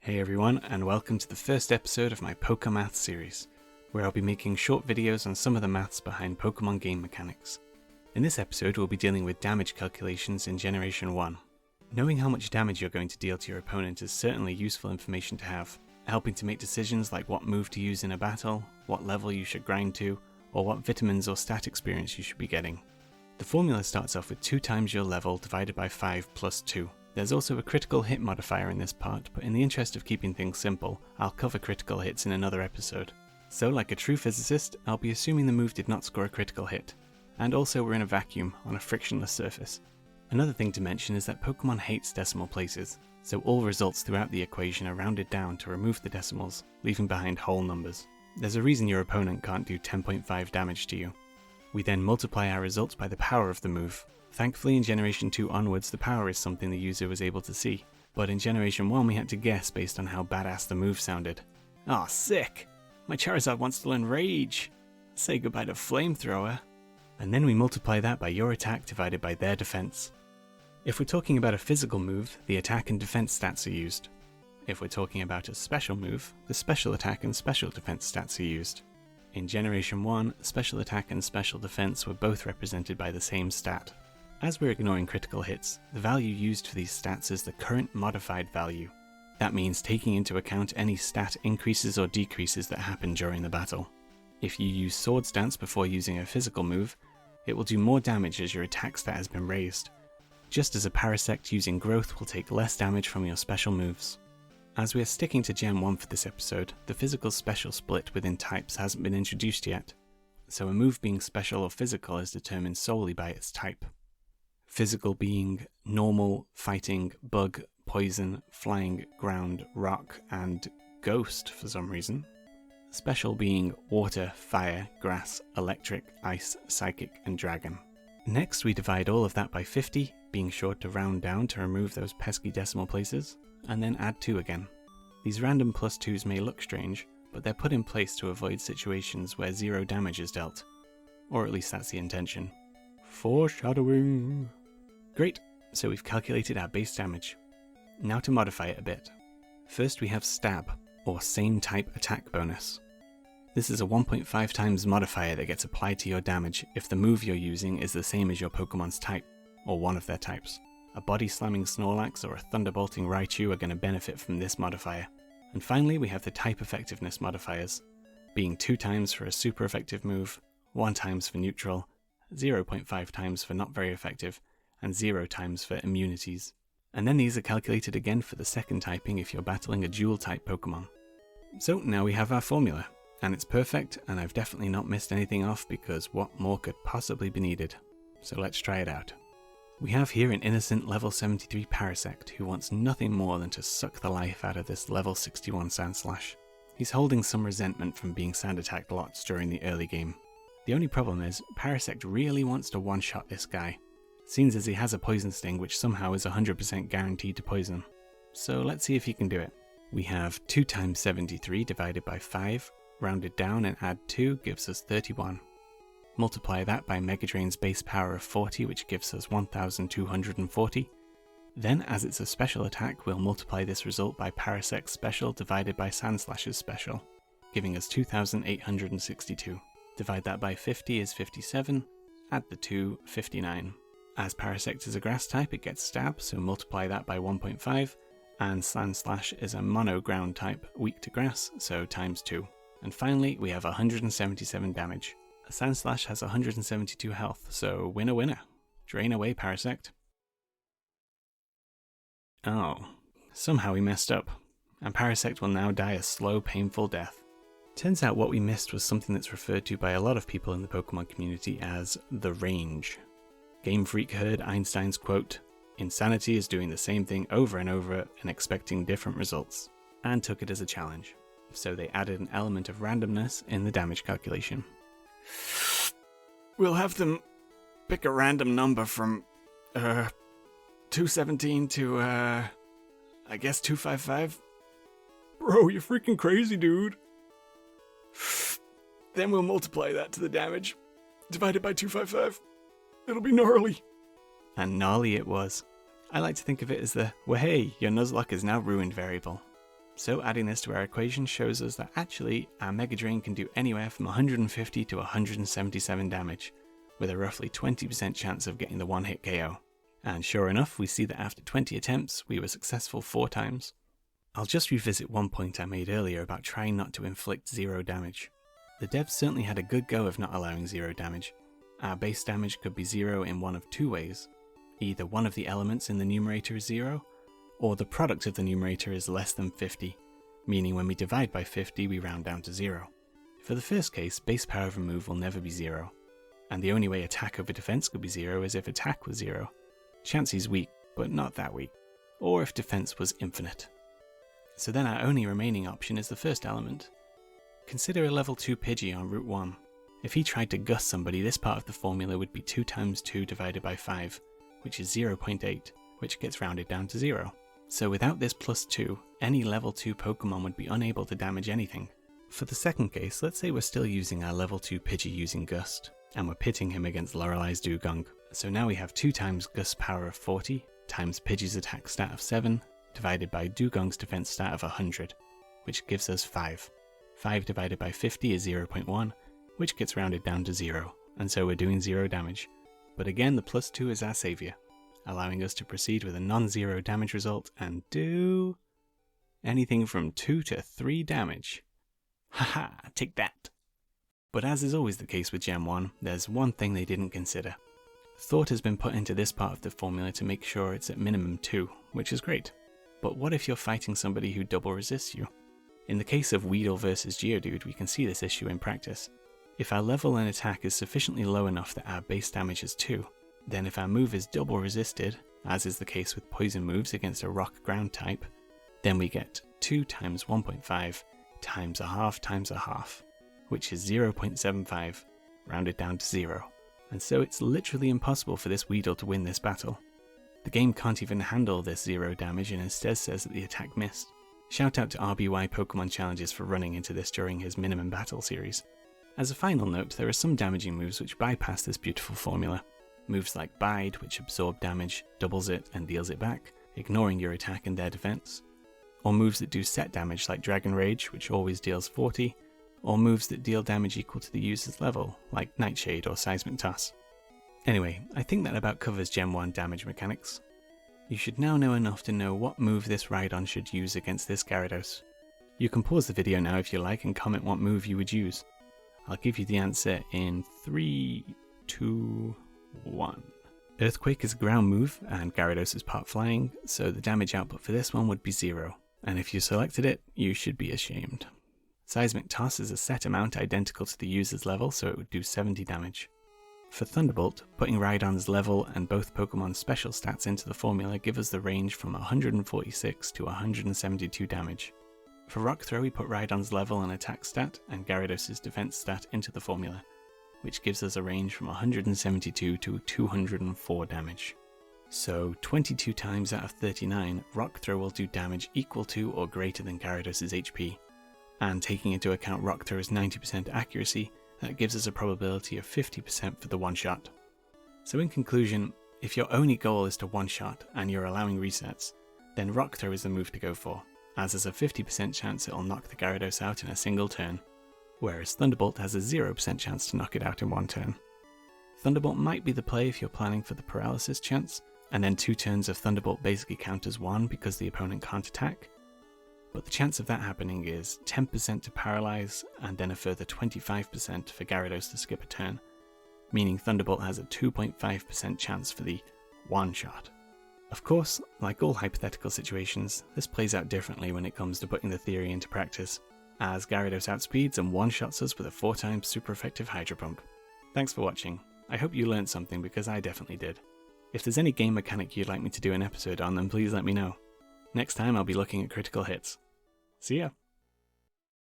Hey everyone, and welcome to the first episode of my PokéMaths series, where I'll be making short videos on some of the maths behind Pokemon game mechanics. In this episode, we'll be dealing with damage calculations in Generation 1. Knowing how much damage you're going to deal to your opponent is certainly useful information to have, helping to make decisions like what move to use in a battle, what level you should grind to, or what vitamins or stat experience you should be getting. The formula starts off with 2 times your level divided by 5 plus 2. There's also a critical hit modifier in this part, but in the interest of keeping things simple, I'll cover critical hits in another episode. So like a true physicist, I'll be assuming the move did not score a critical hit. And also we're in a vacuum, on a frictionless surface. Another thing to mention is that Pokemon hates decimal places, so all results throughout the equation are rounded down to remove the decimals, leaving behind whole numbers. There's a reason your opponent can't do 10.5 damage to you. We then multiply our results by the power of the move. Thankfully in Generation 2 onwards the power is something the user was able to see, but in Generation 1 we had to guess based on how badass the move sounded. Aw, sick! My Charizard wants to learn Rage! Say goodbye to Flamethrower! And then we multiply that by your attack divided by their defense. If we're talking about a physical move, the attack and defense stats are used. If we're talking about a special move, the special attack and special defense stats are used. In Generation 1, special attack and special defense were both represented by the same stat. As we're ignoring critical hits, the value used for these stats is the current modified value. That means taking into account any stat increases or decreases that happen during the battle. If you use Sword Stance before using a physical move, it will do more damage as your attack stat has been raised, just as a Parasect using Growth will take less damage from your special moves. As we are sticking to Gen 1 for this episode, the physical special split within types hasn't been introduced yet, so a move being special or physical is determined solely by its type. Physical being normal, fighting, bug, poison, flying, ground, rock, and ghost for some reason. Special being water, fire, grass, electric, ice, psychic, and dragon. Next we divide all of that by 50, being sure to round down to remove those pesky decimal places, and then add 2 again. These random plus 2s may look strange, but they're put in place to avoid situations where 0 damage is dealt. Or at least that's the intention. Foreshadowing! Great, so we've calculated our base damage. Now to modify it a bit. First we have Stab, or Same Type Attack Bonus. This is a 1.5 times modifier that gets applied to your damage if the move you're using is the same as your Pokemon's type, or one of their types. A body-slamming Snorlax or a thunderbolting Raichu are going to benefit from this modifier. And finally we have the type effectiveness modifiers, being 2 times for a super effective move, 1 times for neutral, 0.5 times for not very effective, and 0 times for immunities. And then these are calculated again for the second typing if you're battling a dual type Pokemon. So now we have our formula, and it's perfect, and I've definitely not missed anything off because what more could possibly be needed? So let's try it out. We have here an innocent level 73 Parasect who wants nothing more than to suck the life out of this level 61 Sandslash. He's holding some resentment from being sand attacked lots during the early game. The only problem is, Parasect really wants to one-shot this guy. Seems as he has a poison sting which somehow is 100% guaranteed to poison. So let's see if he can do it. We have 2 times 73 divided by 5, rounded down and add 2 gives us 31. Multiply that by Mega Drain's base power of 40 which gives us 1240. Then as it's a special attack we'll multiply this result by Parasect's special divided by Sandslash's special, giving us 2862. Divide that by 50 is 57, add the 2, 59. As Parasect is a grass type, it gets Stab, so multiply that by 1.5, and Sandslash is a mono ground type, weak to grass, so times 2. And finally, we have 177 damage. A Sandslash has 172 health, so winner winner. Drain away, Parasect. Oh, somehow we messed up, and Parasect will now die a slow, painful death. Turns out what we missed was something that's referred to by a lot of people in the Pokemon community as the range. Game Freak heard Einstein's quote, "Insanity is doing the same thing over and over and expecting different results," and took it as a challenge. So they added an element of randomness in the damage calculation. We'll have them pick a random number from 217 to I guess 255. Bro, you're freaking crazy, dude. Then we'll multiply that to the damage, divided by 255. It'll be gnarly. And gnarly it was. I like to think of it as the, well hey, your Nuzlocke is now ruined variable. So adding this to our equation shows us that actually our Mega Drain can do anywhere from 150 to 177 damage, with a roughly 20% chance of getting the one-hit KO. And sure enough, we see that after 20 attempts, we were successful 4 times. I'll just revisit one point I made earlier about trying not to inflict 0 damage. The devs certainly had a good go of not allowing 0 damage. Our base damage could be 0 in one of 2 ways. Either one of the elements in the numerator is 0, or the product of the numerator is less than 50, meaning when we divide by 50 we round down to 0. For the first case, base power of a move will never be 0, and the only way attack over defense could be 0 is if attack was 0. Chansey's weak, but not that weak, or if defense was infinite. So then our only remaining option is the first element. Consider a level 2 Pidgey on Route 1. If he tried to gust somebody, this part of the formula would be 2 times 2 divided by 5, which is 0.8, which gets rounded down to 0. So without this plus 2, any level 2 Pokemon would be unable to damage anything. For the second case, let's say we're still using our level 2 Pidgey using Gust, and we're pitting him against Lorelei's Dugong. So now we have 2 times Gust's power of 40, times Pidgey's attack stat of 7, divided by Dugong's defense stat of 100, which gives us 5. 5 divided by 50 is 0.1, which gets rounded down to 0, and so we're doing 0 damage. But again, the plus 2 is our saviour, allowing us to proceed with a non-zero damage result and do anything from 2 to 3 damage. Haha, take that! But as is always the case with Gen 1, there's one thing they didn't consider. Thought has been put into this part of the formula to make sure it's at minimum 2, which is great. But what if you're fighting somebody who double resists you? In the case of Weedle versus Geodude, we can see this issue in practice. If our level and attack is sufficiently low enough that our base damage is 2, then if our move is double resisted, as is the case with poison moves against a rock ground type, then we get 2 times 1.5 times a half, which is 0.75, rounded down to 0. And so it's literally impossible for this Weedle to win this battle. The game can't even handle this 0 damage and instead says that the attack missed. Shout out to RBY Pokemon Challenges for running into this during his Minimum Battle series. As a final note, there are some damaging moves which bypass this beautiful formula. Moves like Bide, which absorb damage, doubles it and deals it back, ignoring your attack and their defense. Or moves that do set damage like Dragon Rage, which always deals 40, or moves that deal damage equal to the user's level, like Nightshade or Seismic Toss. Anyway, I think that about covers Gen 1 damage mechanics. You should now know enough to know what move this Rhydon should use against this Gyarados. You can pause the video now if you like and comment what move you would use. I'll give you the answer in 3, 2, 1. Earthquake is a ground move and Gyarados is part flying, so the damage output for this one would be 0, and if you selected it, you should be ashamed. Seismic Toss is a set amount identical to the user's level, so it would do 70 damage. For Thunderbolt, putting Rhydon's level and both Pokemon's special stats into the formula give us the range from 146 to 172 damage. For Rock Throw, we put Rhydon's level and attack stat and Gyarados' defense stat into the formula, which gives us a range from 172 to 204 damage. So 22 times out of 39, Rock Throw will do damage equal to or greater than Gyarados' HP. And taking into account Rock Throw's 90% accuracy, that gives us a probability of 50% for the one-shot. So in conclusion, if your only goal is to one-shot and you're allowing resets, then Rock Throw is the move to go for, as there's a 50% chance it'll knock the Gyarados out in a single turn, whereas Thunderbolt has a 0% chance to knock it out in one turn. Thunderbolt might be the play if you're planning for the paralysis chance, and then 2 turns of Thunderbolt basically count as 1 because the opponent can't attack, but the chance of that happening is 10% to paralyze and then a further 25% for Gyarados to skip a turn, meaning Thunderbolt has a 2.5% chance for the one-shot. Of course, like all hypothetical situations, this plays out differently when it comes to putting the theory into practice, as Gyarados outspeeds and one-shots us with a 4 times super effective Hydro Pump. Thanks for watching. I hope you learned something because I definitely did. If there's any game mechanic you'd like me to do an episode on, then please let me know. Next time I'll be looking at critical hits. See ya!